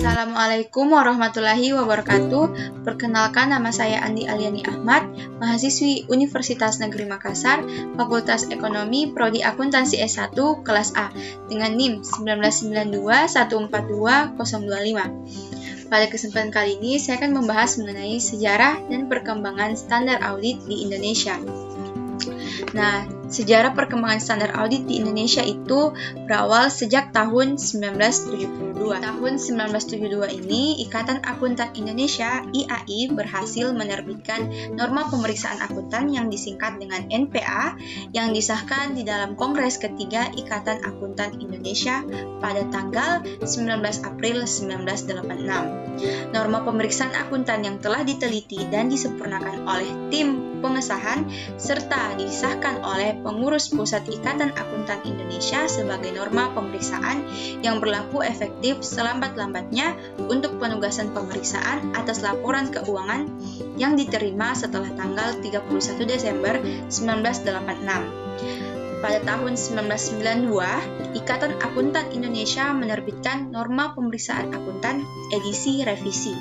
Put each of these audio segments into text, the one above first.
Assalamualaikum warahmatullahi wabarakatuh. Perkenalkan, nama saya Andi Aliani Ahmad, mahasiswi Universitas Negeri Makassar, Fakultas Ekonomi, Prodi Akuntansi S1, kelas A, dengan NIM 1992142025. Pada kesempatan kali ini, saya akan membahas mengenai sejarah dan perkembangan standar audit di Indonesia. Nah, sejarah perkembangan standar audit di Indonesia itu berawal sejak tahun 1972. Tahun 1972 ini, Ikatan Akuntan Indonesia (IAI) berhasil menerbitkan norma pemeriksaan akuntan yang disingkat dengan NPA yang disahkan di dalam Kongres ketiga Ikatan Akuntan Indonesia pada tanggal 19 April 1986. Norma pemeriksaan akuntan yang telah diteliti dan disempurnakan oleh tim pengesahan serta disahkan oleh pengurus pusat Ikatan Akuntan Indonesia sebagai norma pemeriksaan yang berlaku efektif selambat-lambatnya untuk penugasan pemeriksaan atas laporan keuangan yang diterima setelah tanggal 31 Desember 1986. Pada tahun 1992, Ikatan Akuntan Indonesia menerbitkan Norma Pemeriksaan Akuntan edisi revisi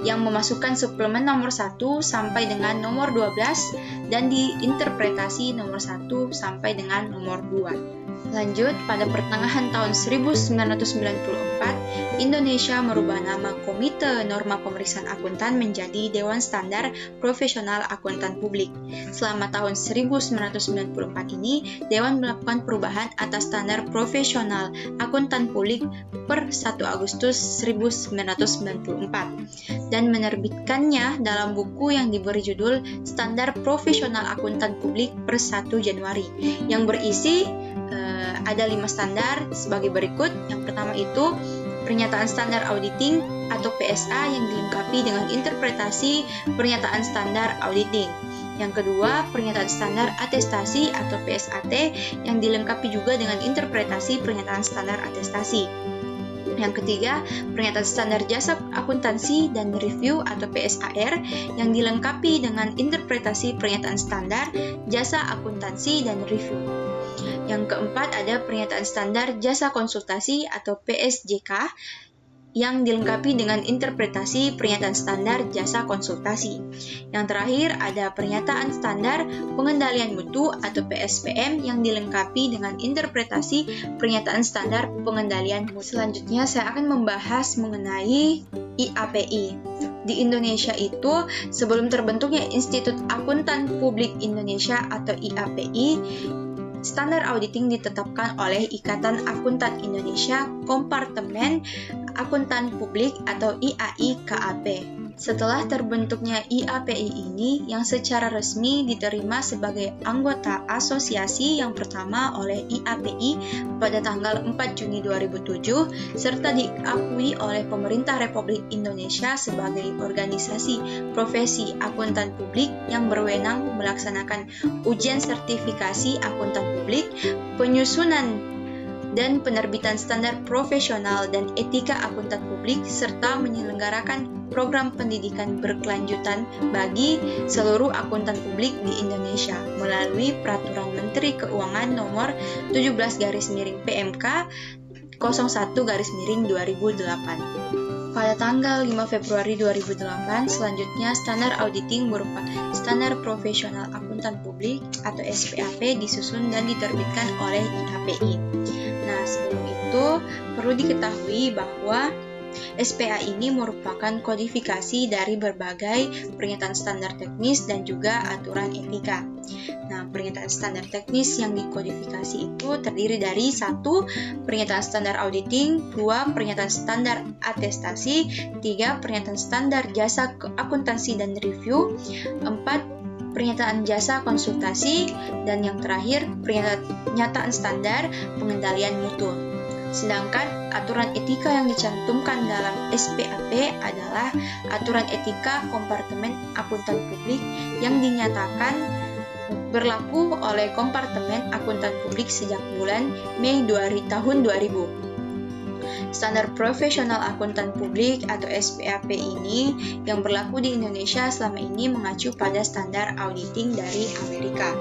yang memasukkan suplemen nomor 1 sampai dengan nomor 12 dan diinterpretasi nomor 1 sampai dengan nomor 2. Lanjut, pada pertengahan tahun 1994, Indonesia merubah nama Komite Norma Pemeriksaan Akuntan menjadi Dewan Standar Profesional Akuntan Publik. Selama tahun 1994 ini, Dewan melakukan perubahan atas standar profesional akuntan publik per 1 Agustus 1994 dan menerbitkannya dalam buku yang diberi judul Standar Profesional Akuntan Publik per 1 Januari yang berisi ada 5 standar sebagai berikut. Yang pertama itu pernyataan standar auditing atau PSA yang dilengkapi dengan interpretasi pernyataan standar auditing. Yang kedua, pernyataan standar atestasi atau PSAT yang dilengkapi juga dengan interpretasi pernyataan standar atestasi. Yang ketiga, pernyataan standar jasa akuntansi dan review atau PSAR yang dilengkapi dengan interpretasi pernyataan standar jasa akuntansi dan review. Yang keempat, ada pernyataan standar jasa konsultasi atau PSJK yang dilengkapi dengan interpretasi pernyataan standar jasa konsultasi. Yang terakhir, ada pernyataan standar pengendalian mutu atau PSPM yang dilengkapi dengan interpretasi pernyataan standar pengendalian mutu. Selanjutnya, saya akan membahas mengenai IAPI. Di Indonesia itu, sebelum terbentuknya Institut Akuntan Publik Indonesia atau IAPI, standar auditing ditetapkan oleh Ikatan Akuntan Indonesia Kompartemen Akuntan Publik atau IAI KAP. Setelah terbentuknya IAPI ini yang secara resmi diterima sebagai anggota asosiasi yang pertama oleh IAPI pada tanggal 4 Juni 2007 serta diakui oleh pemerintah Republik Indonesia sebagai organisasi profesi akuntan publik yang berwenang melaksanakan ujian sertifikasi akuntan publik, penyusunan dan penerbitan standar profesional dan etika akuntan publik serta menyelenggarakan program pendidikan berkelanjutan bagi seluruh akuntan publik di Indonesia melalui Peraturan Menteri Keuangan Nomor 17/PMK 01/2008. Pada tanggal 5 Februari 2008, selanjutnya standar auditing berupa Standar Profesional Akuntan Publik atau SPAP disusun dan diterbitkan oleh IAPI. Nah, sebelum itu perlu diketahui bahwa SPA ini merupakan kodifikasi dari berbagai pernyataan standar teknis dan juga aturan etika. Nah, pernyataan standar teknis yang dikodifikasi itu terdiri dari 1. Pernyataan standar auditing, 2. Pernyataan standar atestasi, 3. Pernyataan standar jasa akuntansi dan review, 4. Pernyataan jasa konsultasi, dan yang terakhir pernyataan standar pengendalian mutu. Sedangkan aturan etika yang dicantumkan dalam SPAP adalah aturan etika Kompartemen Akuntan Publik yang dinyatakan berlaku oleh Kompartemen Akuntan Publik sejak bulan Mei tahun 2000. Standar Profesional Akuntan Publik atau SPAP ini yang berlaku di Indonesia selama ini mengacu pada standar auditing dari Amerika.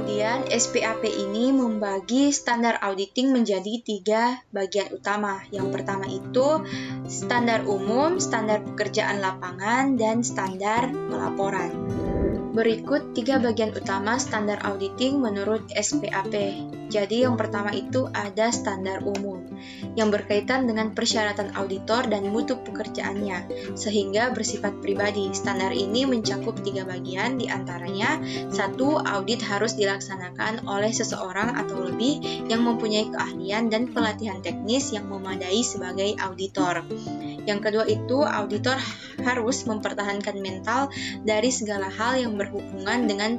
Kemudian SPAP ini membagi standar auditing menjadi 3 bagian utama. Yang pertama itu standar umum, standar pekerjaan lapangan, dan standar pelaporan. Berikut 3 bagian utama standar auditing menurut SPAP. Jadi yang pertama itu ada standar umum yang berkaitan dengan persyaratan auditor dan mutu pekerjaannya sehingga bersifat pribadi. Standar ini mencakup 3 bagian, diantaranya 1. Audit harus dilaksanakan oleh seseorang atau lebih yang mempunyai keahlian dan pelatihan teknis yang memadai sebagai auditor. Yang kedua itu auditor harus mempertahankan mental dari segala hal yang berhubungan dengan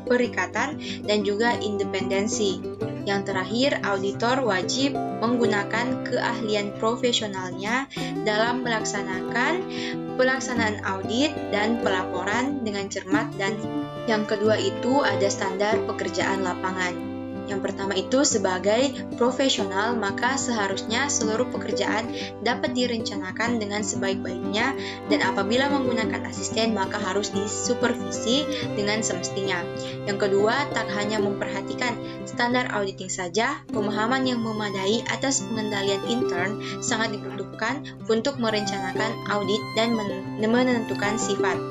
perikatan dan juga independensi. Yang terakhir, auditor wajib menggunakan keahlian profesionalnya dalam pelaksanaan audit dan pelaporan dengan cermat. Dan yang kedua itu ada standar pekerjaan lapangan. Yang pertama itu sebagai profesional, maka seharusnya seluruh pekerjaan dapat direncanakan dengan sebaik-baiknya dan apabila menggunakan asisten maka harus disupervisi dengan semestinya. Yang kedua, tak hanya memperhatikan standar auditing saja, pemahaman yang memadai atas pengendalian intern sangat dibutuhkan untuk merencanakan audit dan menentukan sifat.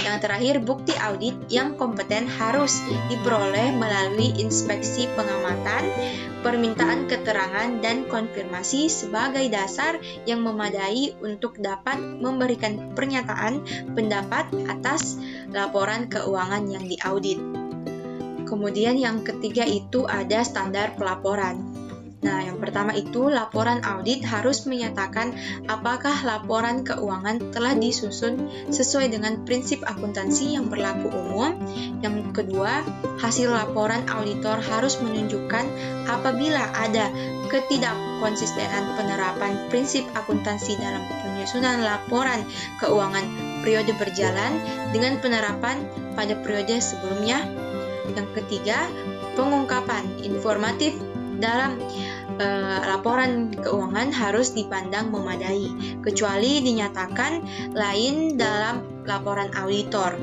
Yang terakhir, bukti audit yang kompeten harus diperoleh melalui inspeksi pengamatan, permintaan keterangan, dan konfirmasi sebagai dasar yang memadai untuk dapat memberikan pernyataan pendapat atas laporan keuangan yang diaudit. Kemudian yang ketiga itu ada standar pelaporan. Nah, yang pertama itu laporan audit harus menyatakan apakah laporan keuangan telah disusun sesuai dengan prinsip akuntansi yang berlaku umum. Yang kedua, hasil laporan auditor harus menunjukkan apabila ada ketidakkonsistenan penerapan prinsip akuntansi dalam penyusunan laporan keuangan periode berjalan dengan penerapan pada periode sebelumnya. Yang ketiga, pengungkapan informatif dalam laporan keuangan harus dipandang memadai, kecuali dinyatakan lain dalam laporan auditor.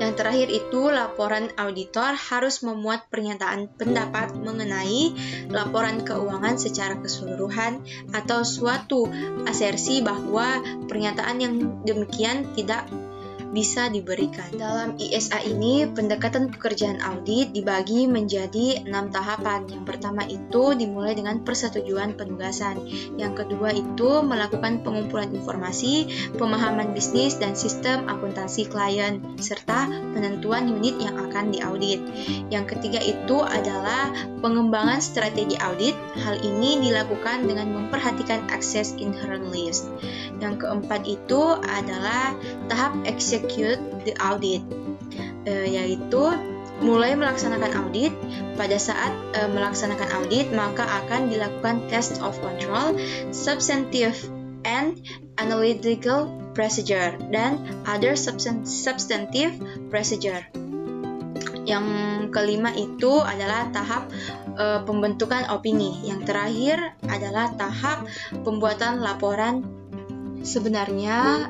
Yang terakhir itu laporan auditor harus memuat pernyataan pendapat mengenai laporan keuangan secara keseluruhan atau suatu asersi bahwa pernyataan yang demikian tidak bisa diberikan. Dalam ISA ini, pendekatan pekerjaan audit dibagi menjadi 6 tahapan. Yang pertama itu dimulai dengan persetujuan penugasan. Yang kedua itu melakukan pengumpulan informasi, pemahaman bisnis dan sistem akuntansi klien, serta penentuan unit yang akan diaudit. Yang ketiga itu adalah pengembangan strategi audit. Hal ini dilakukan dengan memperhatikan access inherent list. Yang keempat itu adalah tahap execute the audit, yaitu mulai melaksanakan audit. Pada saat melaksanakan audit, maka akan dilakukan test of control, substantive and analytical procedure, dan other substantive procedure. Yang kelima itu adalah tahap pembentukan opini. Yang terakhir adalah tahap pembuatan laporan. Sebenarnya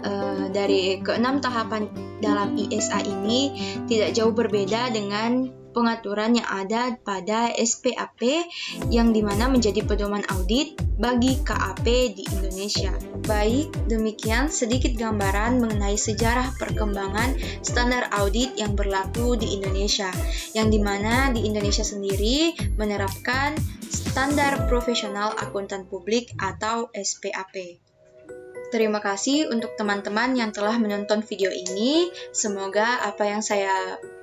dari keenam tahapan dalam ISA ini tidak jauh berbeda dengan pengaturan yang ada pada SPAP yang dimana menjadi pedoman audit bagi KAP di Indonesia. Baik, demikian sedikit gambaran mengenai sejarah perkembangan standar audit yang berlaku di Indonesia, yang dimana di Indonesia sendiri menerapkan standar profesional akuntan publik atau SPAP. Terima kasih untuk teman-teman yang telah menonton video ini. Semoga apa yang saya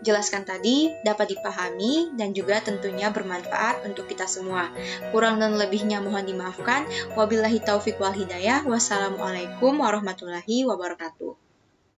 jelaskan tadi dapat dipahami dan juga tentunya bermanfaat untuk kita semua. Kurang dan lebihnya mohon dimaafkan. Wabillahi taufiq wal hidayah. Wassalamualaikum warahmatullahi wabarakatuh.